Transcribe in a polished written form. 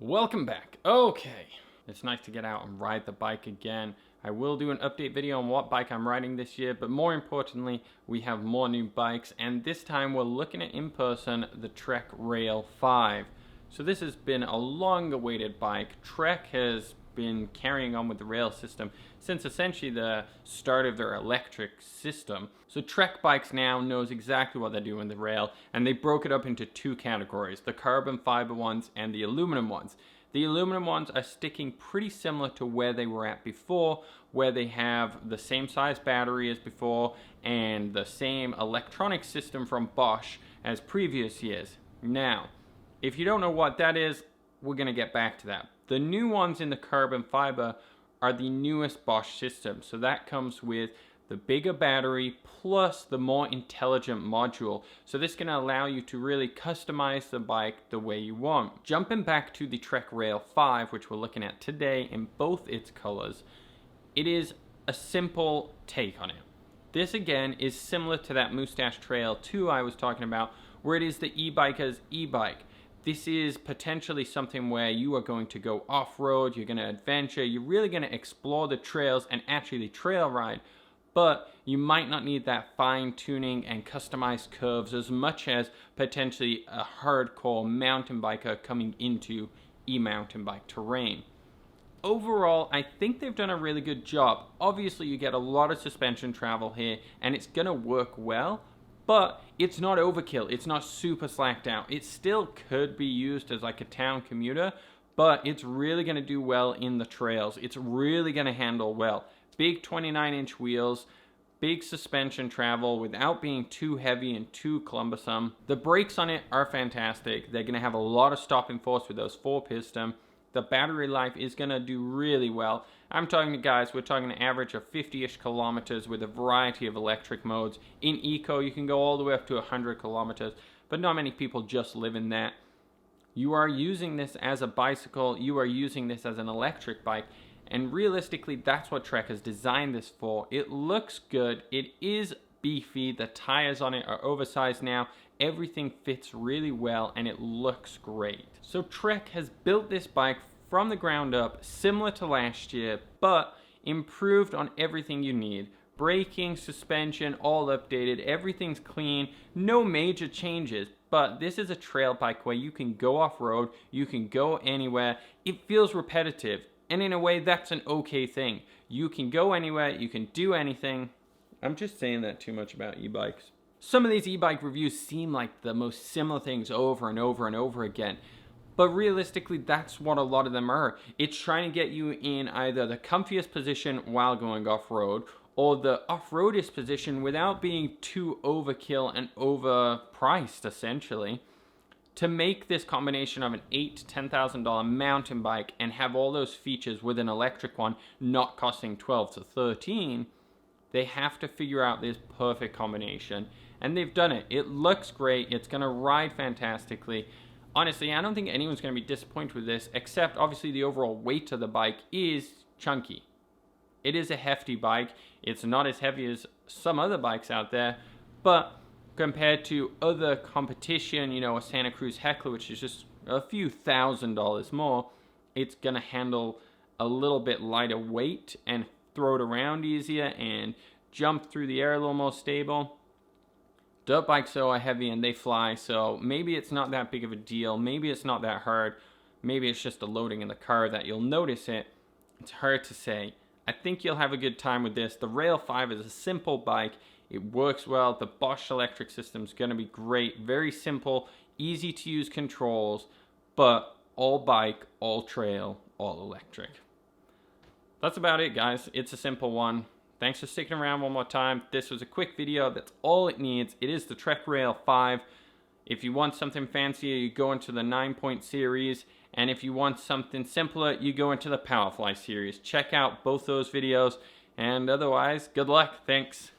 Welcome back. Okay, it's nice to get out and ride the bike again. I will do an update video on what bike I'm riding this year, but more importantly, we have more new bikes, and this time we're looking at in person the Trek Rail 5. So this has been a long-awaited bike. Trek has been carrying on with the rail system since essentially the start of their electric system. So Trek bikes now knows exactly what they're doing with the rail, and they broke it up into two categories, the carbon fiber ones and the aluminum ones. The aluminum ones are sticking pretty similar to where they were at before, where they have the same size battery as before and the same electronic system from Bosch as previous years. Now, if you don't know what that is, we're going to get back to that. The new ones in the carbon fiber are the newest Bosch system. So that comes with the bigger battery plus the more intelligent module. So this can allow you to really customize the bike the way you want. Jumping back to the Trek Rail 5, which we're looking at today in both its colors, it is a simple take on it. This again is similar to that Moustache Trail 2 I was talking about, where it is the e-biker's e-bike. This is potentially something where you are going to go off-road, you're going to adventure, you're really going to explore the trails and actually trail ride, but you might not need that fine-tuning and customized curves as much as potentially a hardcore mountain biker coming into e-mountain bike terrain. Overall, I think they've done a really good job. Obviously, you get a lot of suspension travel here, and it's going to work well. But it's not overkill, it's not super slacked out. It still could be used as like a town commuter, but it's really going to do well in the trails. It's really going to handle well. Big 29-inch wheels, big suspension travel without being too heavy and too cumbersome. The brakes on it are fantastic. They're going to have a lot of stopping force with those 4-piston. The battery life is going to do really well. I'm talking to guys, we're talking an average of 50-ish kilometers with a variety of electric modes. In eco, you can go all the way up to 100 kilometers, but not many people just live in that. You are using this as a bicycle, you are using this as an electric bike, and realistically, that's what Trek has designed this for. It looks good, it is beefy, the tires on it are oversized now, everything fits really well, and it looks great. So Trek has built this bike from the ground up, similar to last year, but improved on everything you need. Braking, suspension, all updated, everything's clean, no major changes, but this is a trail bike where you can go off-road, you can go anywhere. It feels repetitive, and in a way, that's an okay thing. You can go anywhere, you can do anything. I'm just saying that too much about e-bikes. Some of these e-bike reviews seem like the most similar things over and over and over again. But realistically, that's what a lot of them are. It's trying to get you in either the comfiest position while going off-road, or the off-roadist position without being too overkill and overpriced, essentially. To make this combination of an $8,000 to $10,000 mountain bike and have all those features with an electric one not costing $12,000 to $13,000, they have to figure out this perfect combination. And they've done it. It looks great. It's going to ride fantastically. Honestly, I don't think anyone's going to be disappointed with this, except obviously the overall weight of the bike is chunky. It is a hefty bike. It's not as heavy as some other bikes out there, but compared to other competition, a Santa Cruz Heckler, which is just a few $1,000s more, it's going to handle a little bit lighter weight and throw it around easier and jump through the air a little more stable. Dirt bikes though are heavy and they fly, so maybe it's not that big of a deal, maybe it's not that hard, maybe it's just the loading in the car that you'll notice it. It's hard to say. I think you'll have a good time with this. The Rail 5 is a simple bike, it works well, the Bosch electric system is going to be great, very simple, easy to use controls, but all bike, all trail, all electric. That's about it, guys. It's a simple one. Thanks for sticking around one more time. This was a quick video. That's all it needs. It is the Trek Rail 5. If you want something fancier, you go into the 9-point series. And if you want something simpler, you go into the Powerfly series. Check out both those videos. And otherwise, good luck. Thanks.